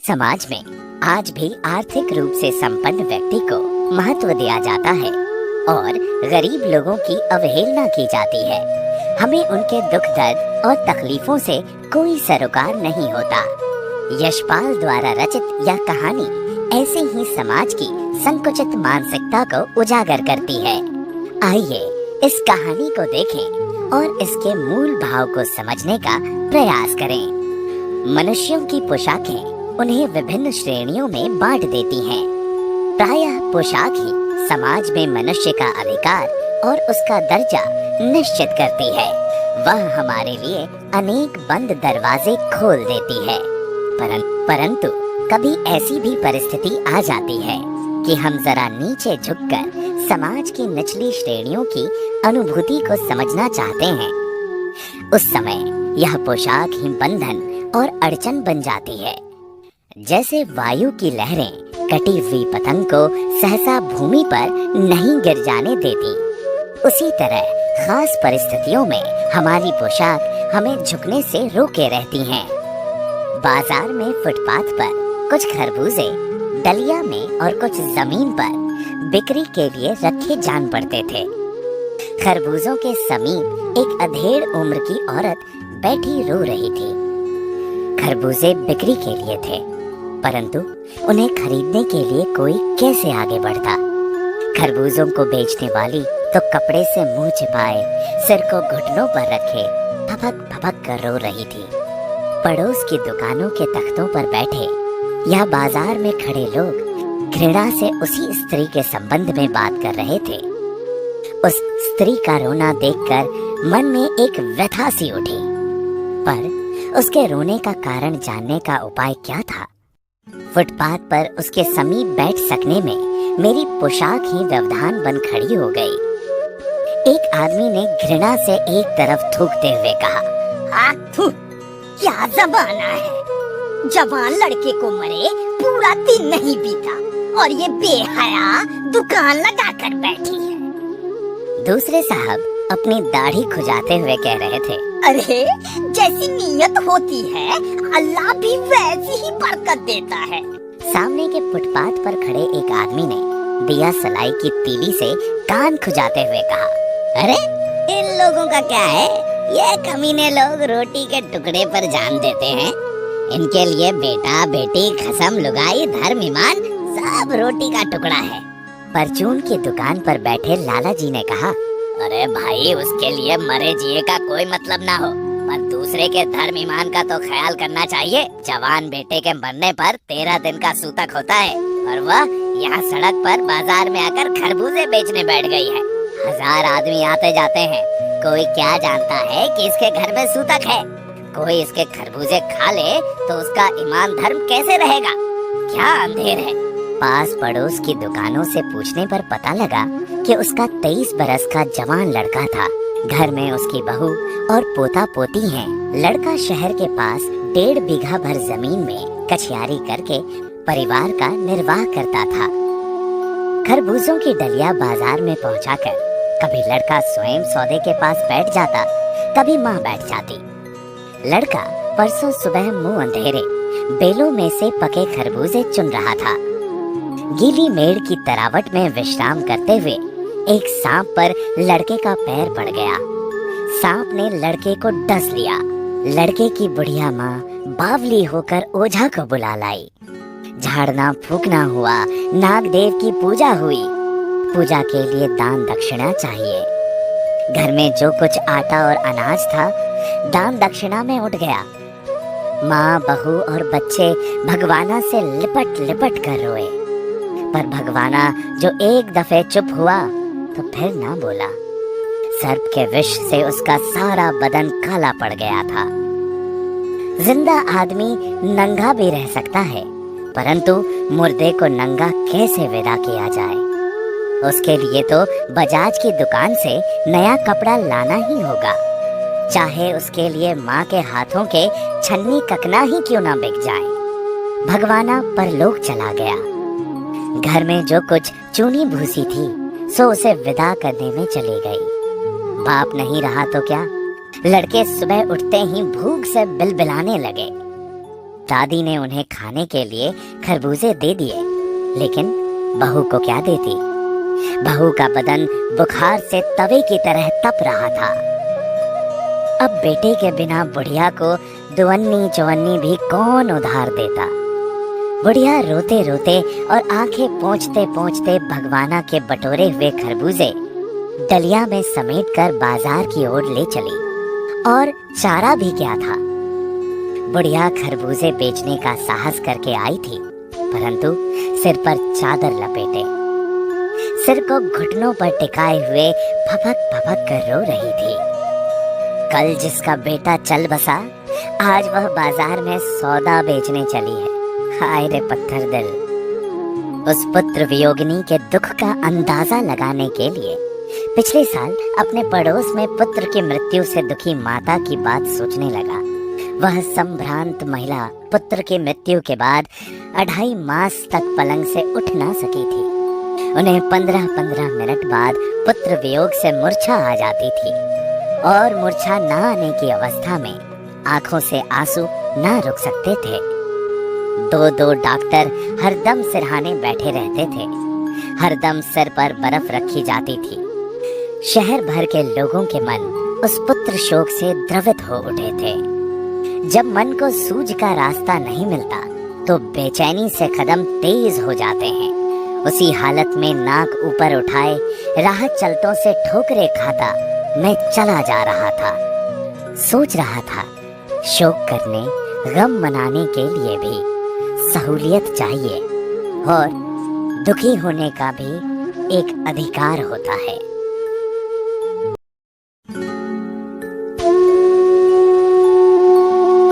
समाज में आज भी आर्थिक रूप से संपन्न व्यक्ति को महत्व दिया जाता है और गरीब लोगों की अवहेलना की जाती है। हमें उनके दुख दर्द और तकलीफों से कोई सरोकार नहीं होता। यशपाल द्वारा रचित यह कहानी ऐसे ही समाज की संकुचित मानसिकता को उजागर करती है। आइए इस कहानी को देखें और इसके मूल भाव को समझने का प्रयास करें। मनुष्यों की पोशाकें उन्हें विभिन्न श्रेणियों में बांट देती हैं। प्रायः पोशाक ही समाज में मनुष्य का अधिकार और उसका दर्जा निश्चित करती है। वह हमारे लिए अनेक बंद दरवाजे खोल देती है। परंतु कभी ऐसी भी परिस्थिति आ जाती है कि हम जरा नीचे झुककर समाज की निचली श्रेणियों की अनुभूति को समझना चाहते हैं। उस समय यह पोशाक ही बंधन और अड़चन बन जाती है। जैसे वायु की लहरें कटी हुई पतंग को सहसा भूमि पर नहीं गिर जाने देती, उसी तरह खास परिस्थितियों में हमारी पोशाक हमें झुकने से रोके रहती हैं। बाजार में फुटपाथ पर कुछ खरबूजे डलिया में और कुछ जमीन पर बिक्री के लिए रखे जान पड़ते थे। खरबूजों के समीप एक अधेड़ उम्र की औरत बैठी रो रही थी। खरबूजे बिक्री के लिए थे, परंतु उन्हें खरीदने के लिए कोई कैसे आगे बढ़ता। खरबूजों को बेचने वाली तो कपड़े से मुंह छिपाए सिर को घुटनों पर रखे भपक भपक कर रो रही थी। पड़ोस की दुकानों के तख्तों पर बैठे या बाजार में खड़े लोग घृणा से उसी स्त्री के संबंध में बात कर रहे थे। उस स्त्री का रोना देखकर मन में एक व्यथा सी उठी, पर उसके रोने का कारण जानने का उपाय क्या था। फुटपाथ पर उसके समीप बैठ सकने में मेरी पोशाक ही व्यवधान बन खड़ी हो गई। एक आदमी ने घृणा से एक तरफ थूकते हुए कहा, क्या जमाना है, जवान लड़के को मरे पूरा दिन नहीं बीता और ये बेहया दुकान लगा कर बैठी है। दूसरे साहब अपनी दाढ़ी खुजाते हुए कह रहे थे, अरे जैसी नीयत होती है अल्लाह भी वैसी ही बरकत देता है। सामने के फुटपाथ पर खड़े एक आदमी ने दिया सलाई की तीली से कान खुजाते हुए कहा, अरे इन लोगों का क्या है, ये कमीने लोग रोटी के टुकड़े पर जान देते हैं। इनके लिए बेटा बेटी खसम लुगाई धर्म ईमान सब रोटी का टुकड़ा है। परचून की दुकान पर बैठे लाला जी ने कहा, अरे भाई उसके लिए मरे जिए का कोई मतलब ना हो, पर दूसरे के धर्म ईमान का तो ख्याल करना चाहिए। जवान बेटे के मरने पर 13 दिन का सूतक होता है और वह यहाँ सड़क पर बाजार में आकर खरबूजे बेचने बैठ गई है। 1000 आदमी आते जाते हैं, कोई क्या जानता है कि इसके घर में सूतक है। कोई इसके खरबूजे खा ले तो उसका ईमान धर्म कैसे रहेगा, क्या अंधेर है। पास पड़ोस की दुकानों से पूछने पर पता लगा कि उसका 23 बरस का जवान लड़का था। घर में उसकी बहू और पोता पोती हैं। लड़का शहर के पास 1.5 बीघा भर जमीन में कछियारी करके परिवार का निर्वाह करता था। खरबूजों की डलिया बाजार में पहुंचाकर कभी लड़का स्वयं सौदे के पास बैठ जाता, कभी माँ बैठ जाती। लड़का परसों सुबह मुंह अंधेरे बेलों में से पके खरबूजे चुन रहा था। गीली मेड़ की तरावट में विश्राम करते हुए एक सांप पर लड़के का पैर पड़ गया। सांप ने लड़के को डस लिया। लड़के की बुढ़िया माँ बावली होकर ओझा को बुला लाई। झाड़ना फूकना हुआ, नागदेव की पूजा हुई। पूजा के लिए दान दक्षिणा चाहिए। घर में जो कुछ आटा और अनाज था दान दक्षिणा में उठ गया। माँ बहू और बच्चे भगवाना से लिपट लिपट कर रोए, पर भगवाना जो एक दफे चुप हुआ तो फिर ना बोला। सर्प के विष से उसका सारा बदन काला पड़ गया था। जिंदा आदमी नंगा भी रह सकता है, परंतु मुर्दे को नंगा कैसे विदा किया जाए। उसके लिए तो बजाज की दुकान से नया कपड़ा लाना ही होगा, चाहे उसके लिए माँ के हाथों के छन्नी ककना ही क्यों ना बिक जाए। भगवाना परलोक चला गया। घर में जो कुछ चूनी भूसी थी सो उसे विदा करने में चली गई। बाप नहीं रहा तो क्या, लड़के सुबह उठते ही भूख से बिलबिलाने लगे। दादी ने उन्हें खाने के लिए खरबूजे दे दिए, लेकिन बहू को क्या देती। बहू का बदन बुखार से तवे की तरह तप रहा था। अब बेटे के बिना बुढ़िया को दुअन्नी चौवन्नी भी कौन उधार देता। बुढ़िया रोते रोते और आंखें पोंछते पोंछते भगवाना के बटोरे हुए खरबूजे डलिया में समेटकर बाजार की ओर ले चली। और चारा भी क्या था। बुढ़िया खरबूजे बेचने का साहस करके आई थी, परंतु सिर पर चादर लपेटे, सिर को घुटनों पर टिकाए हुए फपक फपक कर रो रही थी। कल जिसका बेटा चल बसा, आज वह बाजार में सौदा बेचने चली है। हाय रे पत्थर दिल। उस पुत्र वियोगिनी के दुख का अंदाजा लगाने के लिए पिछले साल अपने पड़ोस में पुत्र की मृत्यु से दुखी माता की बात सोचने लगा। वह संभ्रांत महिला पुत्र की मृत्यु के बाद 2.5 मास तक पलंग से उठ ना सकी थी। उन्हें 15-15 मिनट बाद पुत्र वियोग से मूर्छा आ जाती थी, और मूर्छा ना आने की अवस्था में आंखों से आंसू ना रुक सकते थे। 2-2 डॉक्टर हरदम सिरहाने बैठे रहते थे। हरदम सिर पर बर्फ रखी जाती थी। शहर भर के लोगों के मन उस पुत्र शोक से द्रवित हो उठे थे। जब मन को सूझ का रास्ता नहीं मिलता तो बेचैनी से कदम तेज हो जाते हैं। उसी हालत में नाक ऊपर उठाए राह चलतों से ठोकरे खाता मैं चला जा रहा था। सोच रहा था, शोक करने गम मनाने के लिए भी सहूलियत चाहिए, और दुखी होने का भी एक अधिकार होता है।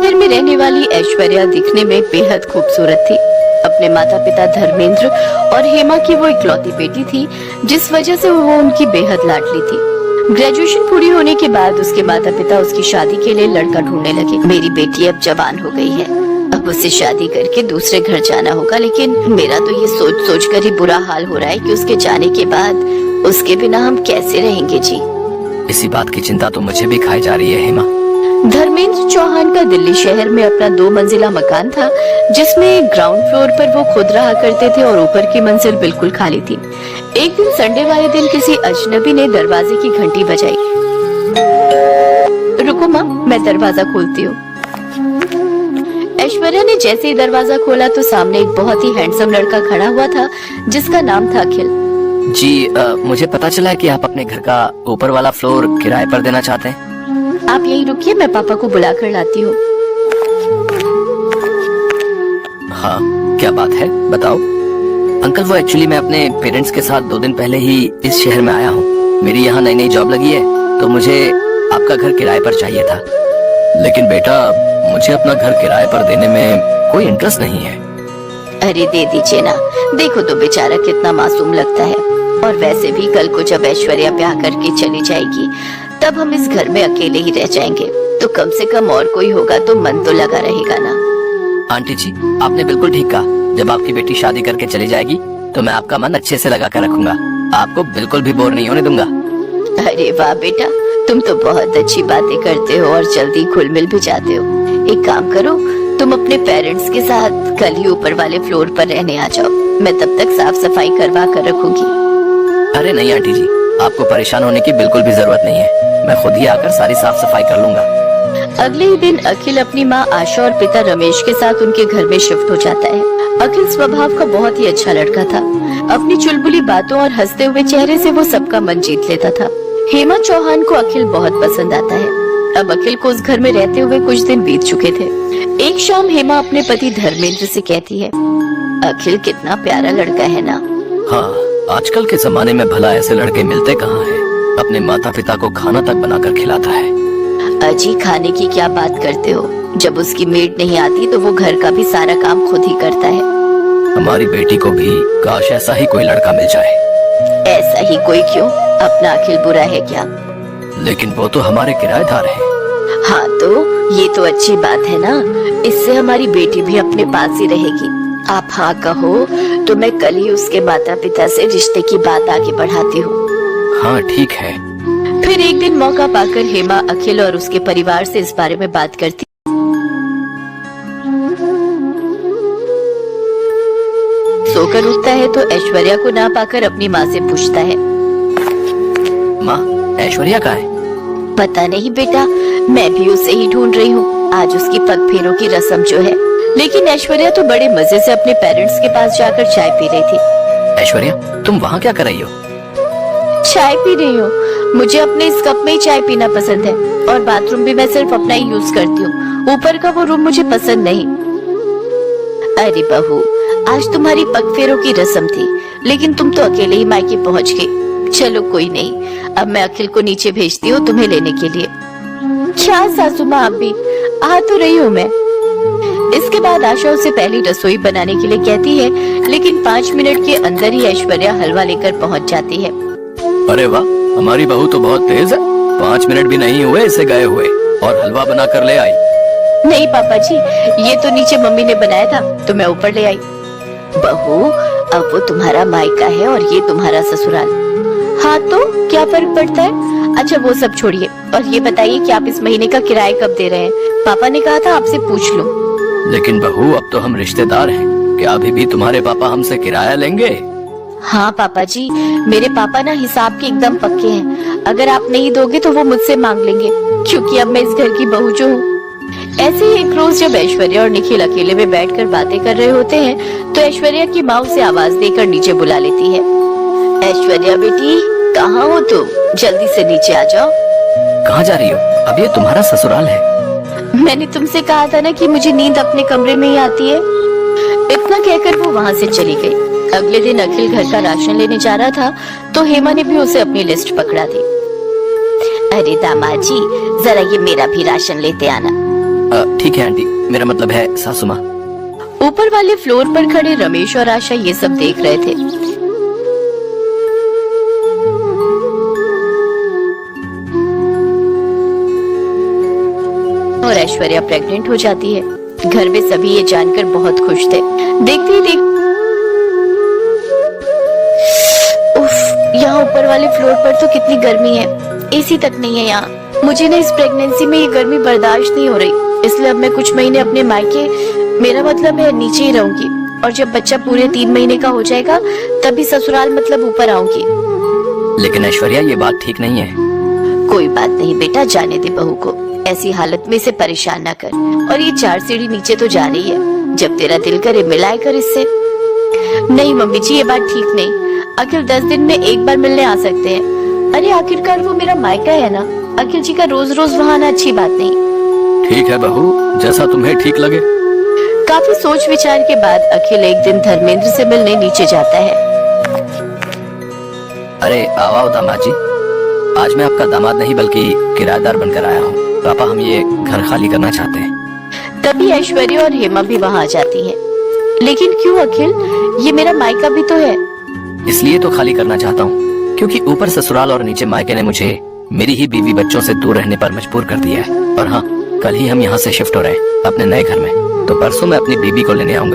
शहर में रहने वाली ऐश्वर्या दिखने में बेहद खूबसूरत थी। अपने माता पिता धर्मेंद्र और हेमा की वो इकलौती बेटी थी, जिस वजह से वो उनकी बेहद लाडली थी। ग्रेजुएशन पूरी होने के बाद उसके माता पिता उसकी शादी के लिए लड़का ढूंढने लगे। मेरी बेटी अब जवान हो गई है, अब उसे शादी करके दूसरे घर जाना होगा, लेकिन मेरा तो ये सोच सोच कर ही बुरा हाल हो रहा है कि उसके जाने के बाद उसके बिना हम कैसे रहेंगे जी। इसी बात की चिंता तो मुझे भी खाई जा रही है हेमा। धर्मेंद्र चौहान का दिल्ली शहर में अपना 2 मंजिला मकान था, जिसमें ग्राउंड फ्लोर पर वो खुद रहा करते थे और ऊपर की मंजिल बिल्कुल खाली थी। एक दिन संडे वाले दिन किसी अजनबी ने दरवाजे की घंटी बजाई। रुको माँ, मैं दरवाजा खोलती हूँ। ऐश्वर्या ने जैसे ही दरवाजा खोला तो सामने एक बहुत ही हैंडसम लड़का खड़ा हुआ था, जिसका नाम था अखिल। जी मुझे पता चला है कि आप अपने घर का ऊपर वाला फ्लोर किराए पर देना चाहते हैं। आप यहीं रुकिए, मैं पापा को बुला कर लाती हूँ। हाँ, क्या बात है, बताओ। अंकल, वो एक्चुअली मैं अपने पेरेंट्स के साथ 2 दिन पहले ही इस शहर में आया हूँ। मेरी यहाँ नई जॉब लगी है, तो मुझे आपका घर किराए पर चाहिए था। लेकिन बेटा, मुझे अपना घर किराए पर देने में कोई इंटरेस्ट नहीं है। अरे दे दीजिए ना, देखो तो बेचारा कितना मासूम लगता है। और वैसे भी कल को जब ऐश्वर्या ब्याह करके चली जाएगी, तब हम इस घर में अकेले ही रह जाएंगे, तो कम से कम और कोई होगा तो मन तो लगा रहेगा ना। आंटी जी, आपने बिल्कुल ठीक कहा। जब आपकी बेटी शादी करके चली जाएगी तो मैं आपका मन अच्छे से लगा कर रखूंगा, आपको बिल्कुल भी बोर नहीं होने दूंगा। अरे वाह बेटा, तुम तो बहुत अच्छी बातें करते हो और जल्दी घुल मिल भी जाते हो। एक काम करो, तुम अपने पेरेंट्स के साथ कल ही ऊपर वाले फ्लोर पर रहने आ जाओ। मैं तब तक साफ सफाई करवा कर रखूंगी। अरे नहीं आंटी जी, आपको परेशान होने की बिल्कुल भी जरूरत नहीं है। मैं खुद ही आकर सारी साफ सफाई कर लूंगा। अगले ही दिन अखिल अपनी माँ आशा और पिता रमेश के साथ उनके घर में शिफ्ट हो जाता है। अखिल स्वभाव का बहुत ही अच्छा लड़का था। अपनी चुलबुली बातों और हंसते हुए चेहरे से वो सबका मन जीत लेता था। हेमा चौहान को अखिल बहुत पसंद आता है। अब अखिल को उस घर में रहते हुए कुछ दिन बीत चुके थे। एक शाम हेमा अपने पति धर्मेंद्र से कहती है, अखिल कितना प्यारा लड़का है ना। हाँ, आजकल के जमाने में भला ऐसे लड़के मिलते कहाँ हैं। अपने माता पिता को खाना तक बनाकर खिलाता है। अजी, खाने की क्या बात करते हो? जब उसकी मेड नहीं आती तो वो घर का भी सारा काम खुद ही करता है। हमारी बेटी को भी काश ऐसा ही कोई लड़का मिल जाए। ऐसा ही कोई क्यों? अपना अखिल बुरा है क्या? लेकिन वो तो हमारे किराएदार हैं। हाँ तो ये तो अच्छी बात है ना, इससे हमारी बेटी भी अपने पास ही रहेगी। आप हाँ कहो तो मैं कल ही उसके माता पिता से रिश्ते की बात आगे बढ़ाती हूँ। हाँ ठीक है। फिर एक दिन मौका पाकर हेमा अखिल और उसके परिवार से इस बारे में बात करती। सोकर उठता है तो ऐश्वर्या को ना पाकर अपनी माँ से पूछता है। माँ, ऐश्वर्या कहाँ है? पता नहीं बेटा, मैं भी उसे ही ढूंढ रही हूँ। आज उसकी पग फेरों की रस्म जो है। लेकिन ऐश्वर्या तो बड़े मजे से अपने पेरेंट्स के पास जाकर चाय पी रही थी। ऐश्वर्या, तुम वहाँ क्या कर रही हो? चाय पी रही हूँ। मुझे अपने इस कप में ही चाय पीना पसंद है और बाथरूम भी मैं सिर्फ अपना ही यूज करती हूँ। ऊपर का वो रूम मुझे पसंद नहीं। अरे बहू, आज तुम्हारी पग फेरों की रस्म थी, लेकिन तुम तो अकेले ही मायके पहुँच गई। चलो कोई नहीं, अब मैं अखिल को नीचे भेजती हूँ तुम्हें लेने के लिए। क्या सासू माँ, आप भी आ तो रही हूँ मैं। इसके बाद आशा उसे पहली रसोई बनाने के लिए कहती है, लेकिन 5 मिनट के अंदर ही ऐश्वर्या हलवा लेकर पहुँच जाती है। अरे वाह, हमारी बहू तो बहुत तेज है। 5 मिनट भी नहीं हुए इसे गए हुए और हलवा बना कर ले आई। नहीं पापा जी, ये तो नीचे मम्मी ने बनाया था तो मैं ऊपर ले आई। बहू, अब वो तुम्हारा मायका है और ये तुम्हारा ससुराल। हाँ तो क्या फर्क पड़ता है? अच्छा वो सब छोड़िए और ये बताइए कि आप इस महीने का किराया कब दे रहे हैं? पापा ने कहा था आपसे पूछ लूं। लेकिन बहू, अब तो हम रिश्तेदार हैं, क्या अभी भी तुम्हारे पापा हमसे किराया लेंगे? हाँ पापा जी, मेरे पापा ना हिसाब के एकदम पक्के हैं। अगर आप नहीं दोगे तो वो मुझसे मांग लेंगे, क्योंकि अब मैं इस घर की बहू जो हूँ। ऐसे ही एक रोज जब ऐश्वर्या और निखिल अकेले में बैठकर बातें कर रहे होते हैं तो ऐश्वर्या की माँ उसे आवाज देकर नीचे बुला लेती है। ऐश्वर्या बेटी, कहाँ हो तुम? जल्दी से नीचे आ जाओ। कहाँ जा रही हो? अब ये तुम्हारा ससुराल है। मैंने तुमसे कहा था ना कि मुझे नींद अपने कमरे में ही आती है। इतना कहकर वो वहाँ से चली गई। अगले दिन अखिल घर का राशन लेने जा रहा था तो हेमा ने भी उसे अपनी लिस्ट पकड़ा दी। अरे दामाद जी, जरा ये मेरा भी राशन लेते आना। ठीक है आंटी, मेरा मतलब है सासू माँ। ऊपर वाले फ्लोर पर खड़े रमेश और आशा ये सब देख रहे थे। और ऐश्वर्या प्रेग्नेंट हो जाती है। घर में सभी ये जानकर बहुत खुश थे। देखते ही यहाँ ऊपर वाले फ्लोर पर तो कितनी गर्मी है, एसी तक नहीं है यहाँ। मुझे ना इस प्रेगनेंसी में ये गर्मी बर्दाश्त नहीं हो रही, इसलिए अब मैं कुछ महीने अपने मायके, मेरा मतलब है नीचे ही रहूंगी, और जब बच्चा पूरे 3 महीने का हो जाएगा तभी ससुराल मतलब ऊपर आऊंगी। लेकिन ऐश्वर्या, ये बात ठीक नहीं है। कोई बात नहीं बेटा, जाने दे बहू को। ऐसी हालत में इसे परेशान ना कर। और ये 4 सीढ़ी नीचे तो जा रही है, जब तेरा दिल करे मिलाए कर इससे। नहीं मम्मी जी, ये बात ठीक नहीं। अखिल 10 दिन में एक बार मिलने आ सकते हैं। अरे आखिरकार वो मेरा मायका है ना। अखिल जी का रोज रोज वहाँ आना अच्छी बात नहीं। ठीक है बहू, जैसा तुम्हें ठीक लगे। काफी सोच विचार के बाद अखिल एक दिन धर्मेंद्र से मिलने नीचे जाता है। अरे आओ दामाद जी, आज मैं आपका दामाद नहीं बल्कि किराएदार बनकर आया हूँ। पापा, हम ये घर खाली करना चाहते हैं। तभी ऐश्वर्या और हेमा भी वहाँ आ जाती हैं। लेकिन क्यों अखिल, ये मेरा मायका भी तो है। इसलिए तो खाली करना चाहता हूँ क्योंकि ऊपर ससुराल और नीचे मायके ने मुझे मेरी ही बीवी बच्चों से दूर रहने पर मजबूर कर दिया है। और हाँ, कल ही हम यहाँ से शिफ्ट हो रहे हैं अपने नए घर में, तो परसों मैं अपनी बीबी को लेने आऊंगा।